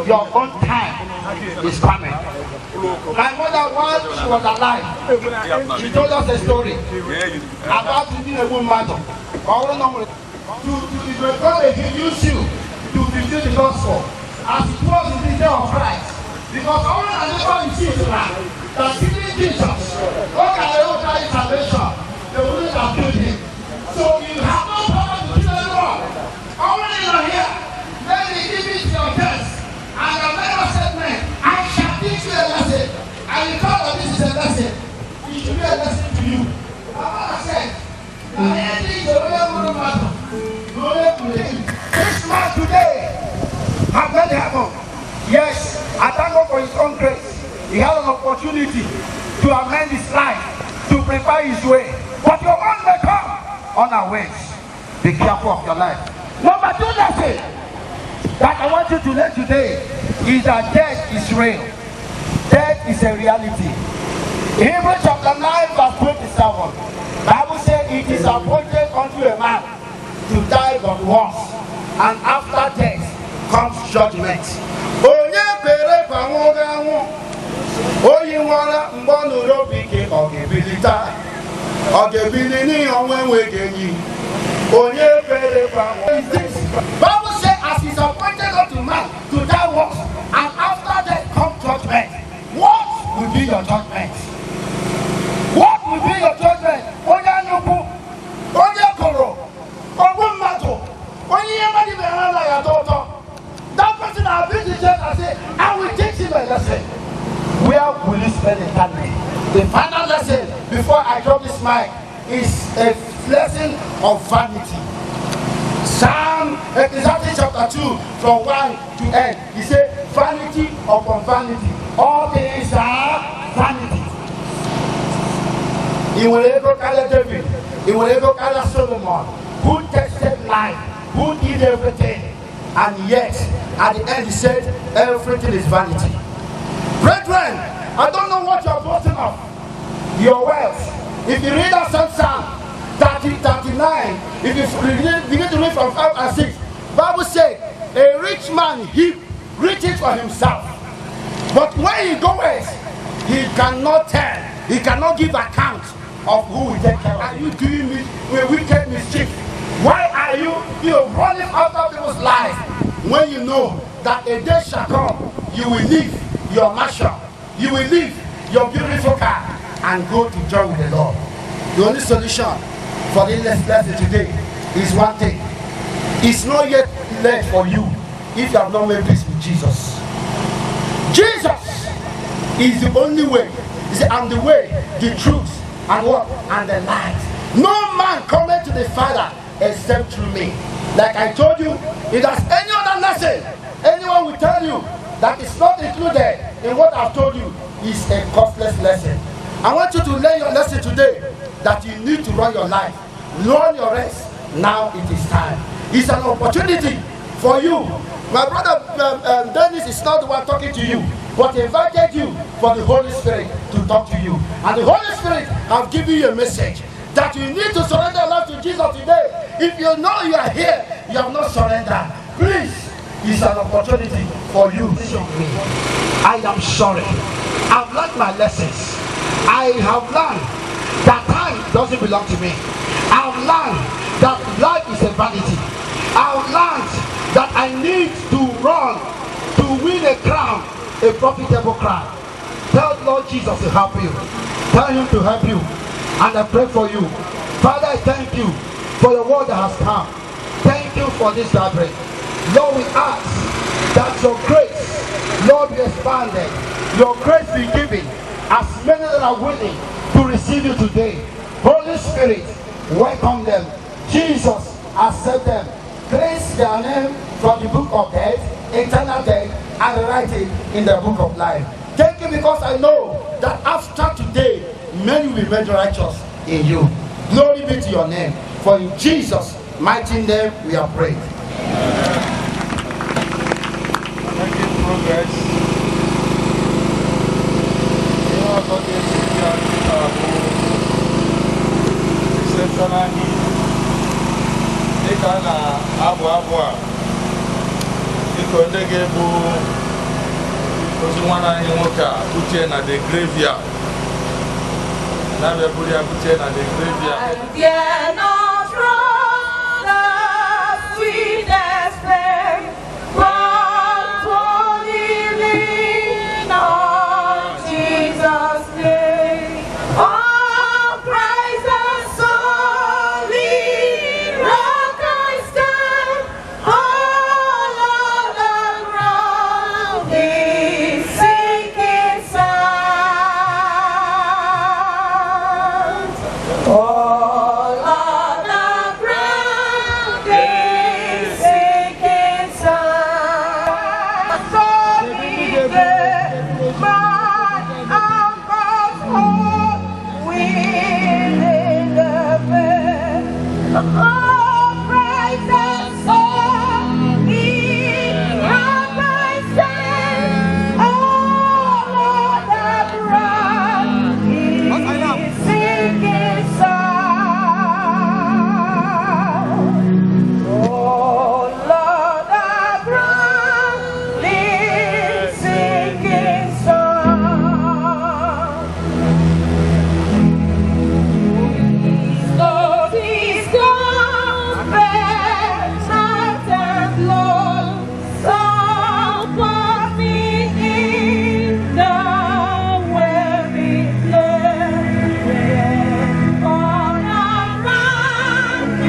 E: Your own time is coming. My mother, while she was alive, she told us a story about the woman. To God may use you to fulfill the gospel as it was in the day of Christ. Because all the people you see tonight that killing Jesus, what can they all try salvation? They wouldn't have killed him. So you have no power to kill anyone. Only you are here. Let me give it to your test. And the man said, man, I shall teach you a lesson. And you thought that this is a lesson. It should be a lesson to you. I said, this man today has made heaven. Yes, I thank God for his own grace. He had an opportunity to amend his life, to prepare his way. But your own may come on our ways. Be careful of your life. Number 2 lesson that I want you to learn today is that death is real. Death is a reality. Hebrews chapter 9 verse 27. Bible says it is appointed unto a man to die but once, and after death comes judgment. Onye bere banwoganwo oyiwara mgbonu robike ogebilita ogebili ni onwenwegenyi onye bere banwo. Bible says as is appointed unto man to die once, and after death comes judgment. What will be your judgment? What will be your judgment? Onyanuku, Onyakoro, Ogumato, Onyamadi Behana Yadoto. That person has been to church and say, I will teach him a lesson. Where will you spend eternity? The final lesson before I drop this mic is a lesson of vanity. Psalm Ecclesiastes chapter 2 from 1 to end. He said, vanity upon vanity. All things are vanity. He will ever call David. He will ever call Solomon, who tested life, who did everything, and yet at the end he said everything is vanity. Brethren, I don't know what you are boasting of. Your wealth. If you read that same Psalm 39, if you begin to read from 5 and 6, Bible says a rich man heap riches for himself, but when he goes, he cannot tell. He cannot give account of who will take care of. Are you doing wicked mischief? Why are you running after people's lives when you know that a day shall come, you will leave your mansion, you will leave your beautiful car and go to join with the Lord? The only solution for this lesson today is one thing. It's not yet late for you if you have not made peace with Jesus. Jesus is the only way. He said, I'm the way, the truth, and what? And the light. No man cometh to the Father except through me. Like I told you, if there's any other lesson anyone will tell you that is not included in what I've told you is a costless lesson. I want you to learn your lesson today that you need to run your life. Learn your rest. Now it is time. It's an opportunity for you. My brother Dennis is not the one talking to you, but he invited you for the Holy Spirit to talk to you. And the Holy Spirit has given you a message that you need to surrender your life to Jesus today. If you know you are here, you have not surrendered, please, it's an opportunity for you. I am sorry. I've learned my lessons. I have learned that time doesn't belong to me. I've learned that life is a vanity. I've learned that I need to run to win a crown, a profitable crown. Tell Lord Jesus to help you. Tell him to help you. And I pray for you. Father, I thank you for the word that has come. Thank you for this gathering. Lord, we ask that your grace, Lord, be expanded. Your grace be given as many that are willing to receive you today. Holy Spirit, welcome them. Jesus, accept them. Place their name from the book of death, eternal death, and write it in the book of life. Thank you, because I know that after today, many will be made righteous in you. Glory be to your name. For in Jesus' mighty name we are praying.
J: Making progress. Exceptional need. Dịka na abụ a, dịka ndị ga-ebu ozi nwana anyị nwoke a butie na the graveyard. Na-abịa buru ya butie na the graveyard.
M: Fear not, the sweetest flame, but only lean on Jesus' name. Oh, Christ the solid rock I stand, all of the ground is sinking sand. All of the ground is sinking sand. So leave my uncle's home within the bed. Oh, praise the solid rock I stand. All of the ground is sinking sand. Oh, Lord, the ground is sinking sand. Lord, He's gone, night and Lord, support me in the weary place. On a round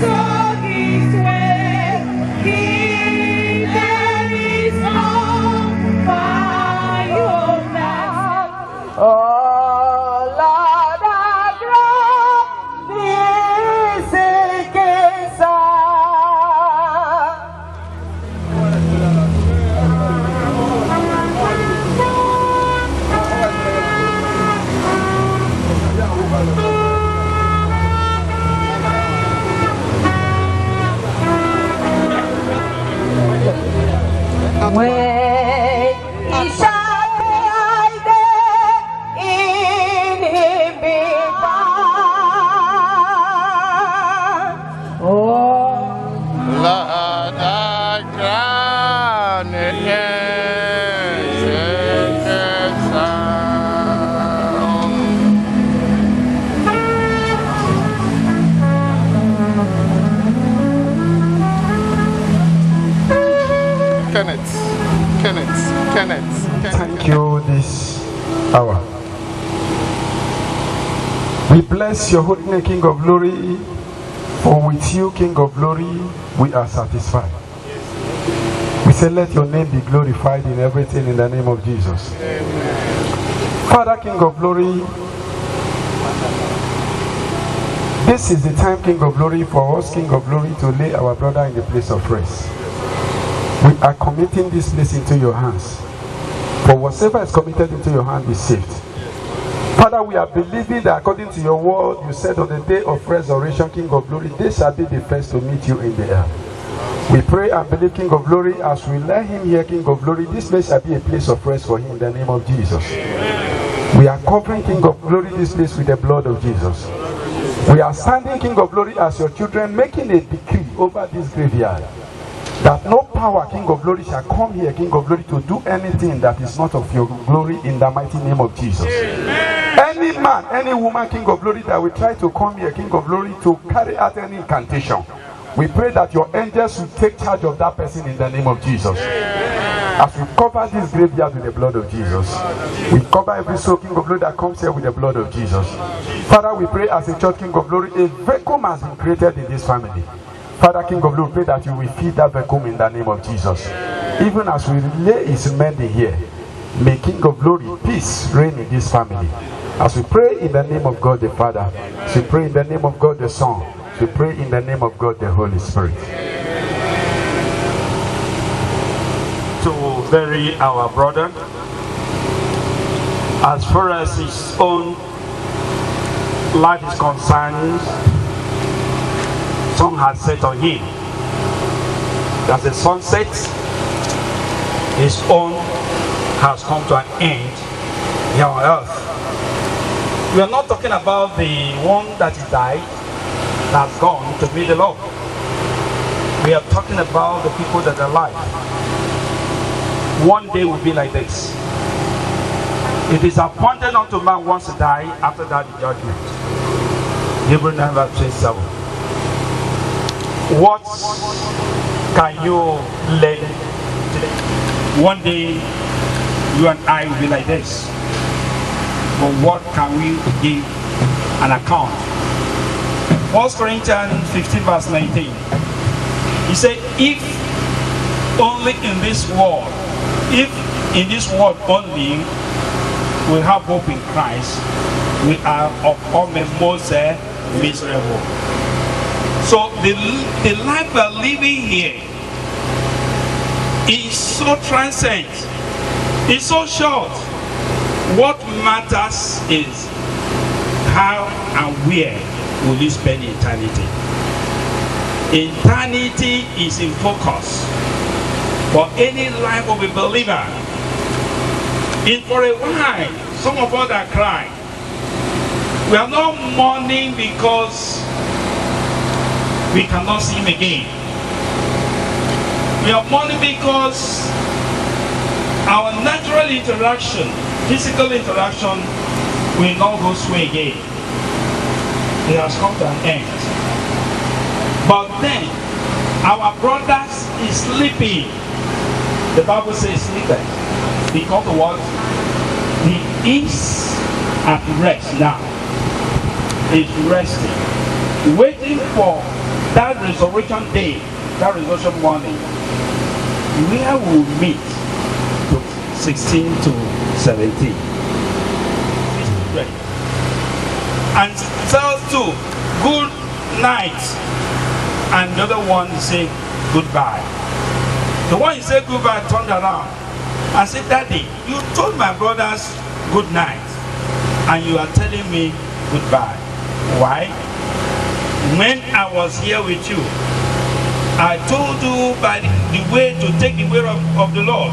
M: so His way, He there is hope by your love. Oh, Lord, the ground is sinking sand. When He shall hide in Him be found. Oh,
J: Lord, the ground is sinking sand. Kenneth.
N: Thank you this hour. We bless your holy name, King of glory, for with you, King of glory, we are satisfied. We say, let your name be glorified in everything in the name of Jesus. Father, King of glory, this is the time, King of glory, for us, King of glory, to lay our brother in the place of rest. We are committing this place into your hands. For whatever is committed into your hand is saved. Father, we are believing that according to your word, you said on the day of resurrection, King of glory, they shall be the first to meet you in the air. We pray and believe, King of glory, as we lay him here, King of glory, this place shall be a place of rest for him in the name of Jesus. We are covering, King of glory, this place with the blood of Jesus. We are standing, King of glory, as your children, making a decree over this graveyard, that no power, King of glory, shall come here, King of glory, to do anything that is not of your glory in the mighty name of Jesus. Any man, any woman, King of glory, that will try to come here, King of glory, to carry out any incantation, we pray that your angels will take charge of that person in the name of Jesus. As we cover this graveyard with the blood of Jesus, we cover every soul, King of glory, that comes here with the blood of Jesus. Father, we pray as a church, King of glory, a vacuum has been created in this family. Father, King of glory, pray that you will feed that vacuum in the name of Jesus. Even as we lay his mending here, may, King of glory, peace reign in this family. As we pray in the name of God the Father, as we pray in the name of God the Son, as we pray in the name of God the Holy Spirit.
O: To bury our brother, as far as his own life is concerned, sun has set on him. As the sun sets, his own has come to an end here on earth. We are not talking about the one that died, that's gone to meet the Lord. We are talking about the people that are alive. one day will be like this. It is appointed unto man once to die, after that the judgment. Hebrews 9:27. What can you learn today? One day you and I will be like this. But what can we give an account? 1 Corinthians 15:19. He said, if only in this world, if in this world only we have hope in Christ, we are of all men most miserable. So the life we are living here is so transient, it's so short. What matters is how and where will you spend eternity. Eternity is in focus for any life of a believer. And for a while, some of us are crying. We are not mourning because we cannot see him again. We are mourning because our natural interaction, physical interaction, will not go through again. It has come to an end. But then, our brothers is sleeping. The Bible says sleeping. Because of what? He is at rest now. He's resting. Waiting for that resurrection day, that resurrection morning, where we'll meet to 16 to 17. And tells to good night. And the other one say goodbye. The one you say goodbye turned around and said, Daddy, you told my brothers good night and you are telling me goodbye. Why? When I was here with you, I told you by the way to take the way of the Lord.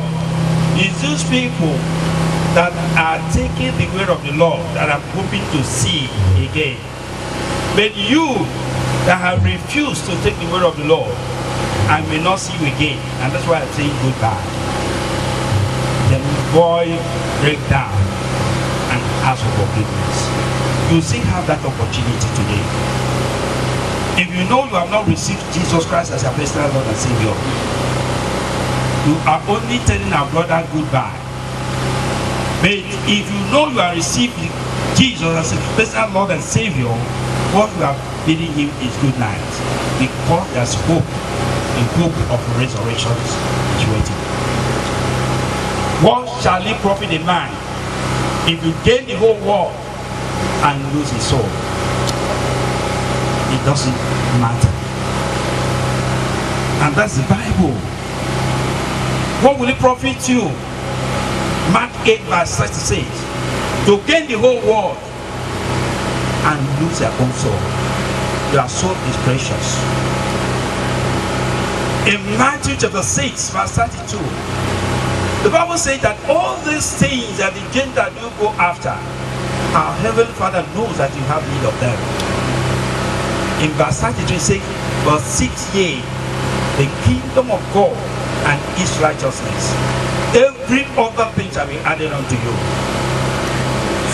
O: It's those people that are taking the way of the Lord that I'm hoping to see again. But you that have refused to take the word of the Lord, I may not see you again. And that's why I'm saying goodbye. The boy break down and ask for forgiveness. You still have that opportunity today. If you know you have not received Jesus Christ as your personal Lord and Savior, you are only telling our brother goodbye. But if you know you are receiving Jesus as a personal Lord and Savior, what you are bidding him is good night, because there's hope, the hope of resurrection is waiting. What shall it profit a man if you gain the whole world and lose his soul? It doesn't matter. And that's the Bible. What will it profit you? Mark 8:36. To gain the whole world and lose their own soul. Your soul is precious. In Matthew chapter 6:32, the Bible says that all these things that the Gentiles do go after, our heavenly Father knows that you have need of them. In verse 33 it says, but seek ye the kingdom of God and his righteousness. Every other thing shall be added unto you.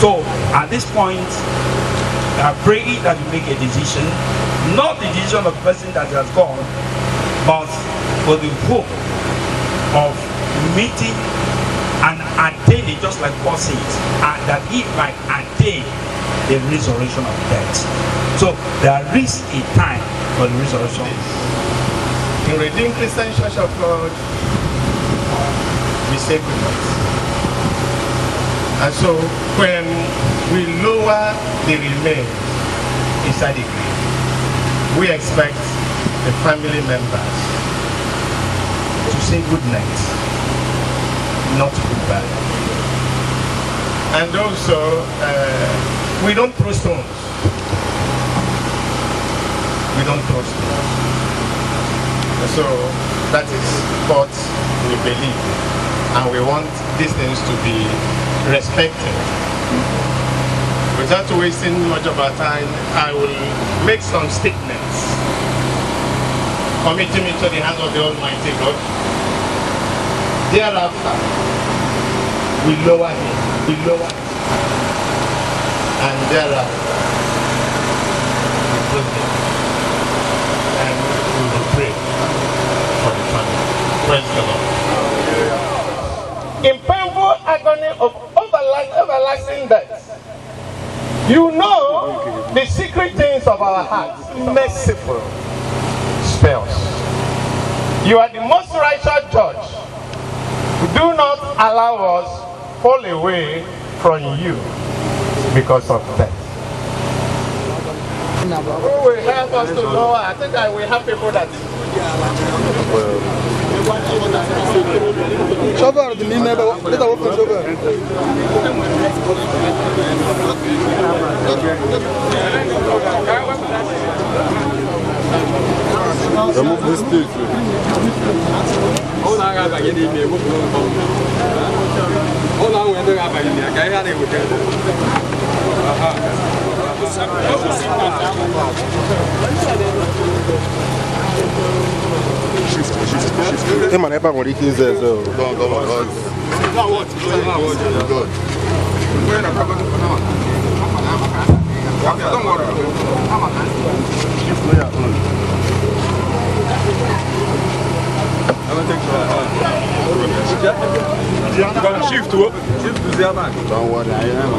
O: So at this point, I pray that you make a decision, not the decision of the person that has gone, but for the hope of meeting and attaining, just like Paul says, and that he might attain the resurrection of death. So there is a time for the resurrection.
F: In Redeemed Christian Church of God, we say good night. And so when we lower the remains inside the grave, we expect the family members to say good night, not goodbye. And also, we don't throw stones. We don't throw stones. So that is what we believe. And we want these things to be respected. Without wasting much of our time, I will make some statements, committing me to the hands of the Almighty God.
E: Thereafter, we lower him, and thereafter, we close him, and we will pray for the family. Praise the Lord. In painful agony of everlasting death, you know the secret things of our hearts. Merciful spells. You are the most righteous judge. Do not allow us fall away from you because of death. Who will help us to know? I think I will have people that.
A: Shovel the name let us open shovel. Remove this stick.
P: Hold on, I need to move. Hold on, we're going to
A: Hey man, everyone already kills there, so go on.
P: Shift to their back.
A: Don't worry, I am.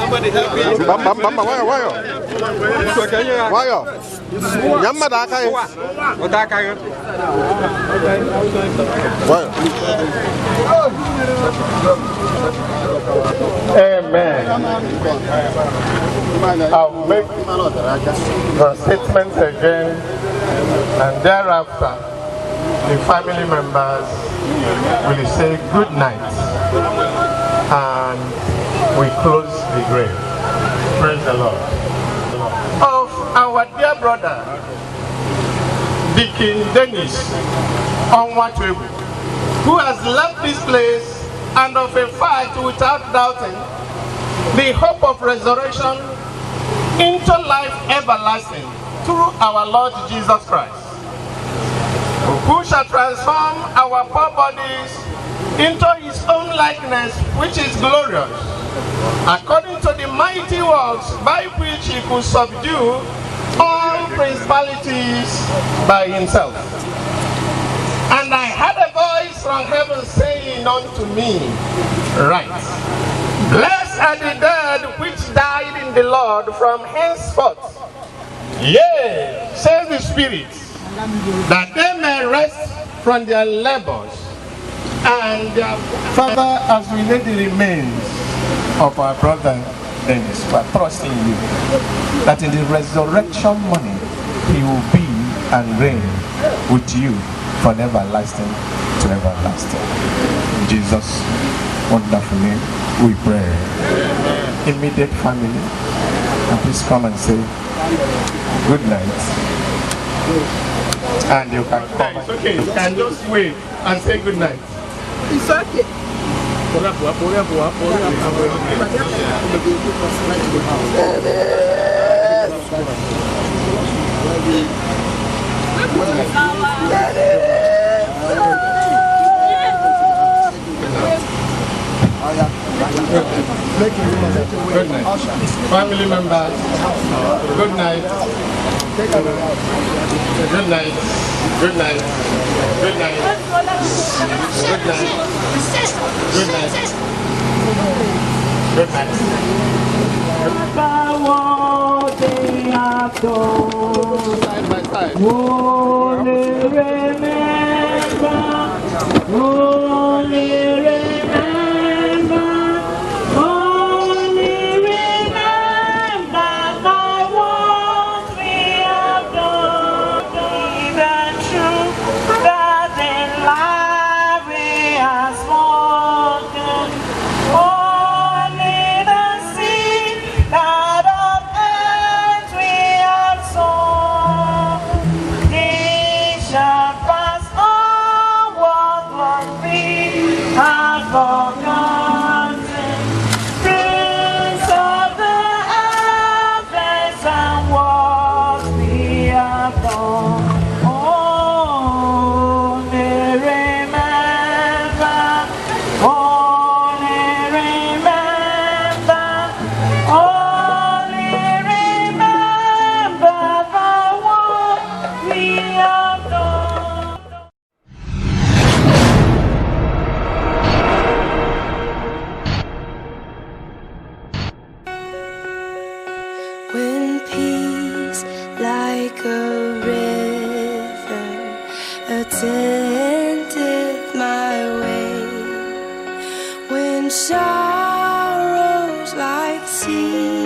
P: Somebody help me.
A: Mama, why? Yamma da kai.
P: Wata kai.
E: Amen. I'll make the statements again, and thereafter, the family members will say good night, and we close the grave. Praise the Lord. Of our dear brother, Deacon Dennis Onwatwebu, who has left this place, and of a fact, without doubting, the hope of resurrection into life everlasting through our Lord Jesus Christ, who shall transform our poor bodies into his own likeness, which is glorious, according to the mighty works by which he could subdue all principalities by himself. And I heard a voice from heaven saying unto me, Write, blessed are the dead which died in the Lord from henceforth. Yea, says the Spirit, that they may rest from their labors. And Father, as we lay the remains of our brother Dennis, we are trusting you that in the resurrection morning he will be and reign with you from everlasting to everlasting. In Jesus' wonderful name we pray. Immediate family, and please come and say good night. And you can come. It's okay, you can just wave and say good night. It's okay. Good night. Family members, good night. Good night. Good night. Good night. Good night. Good night. Good night. Side by side.
M: Only remember, only remember, only remember my what we have done. Even true that in life we have spoken. Only the seed that of earth we have sown. They shall pass on what was
C: when peace like a river attendeth my way, when sorrows like sea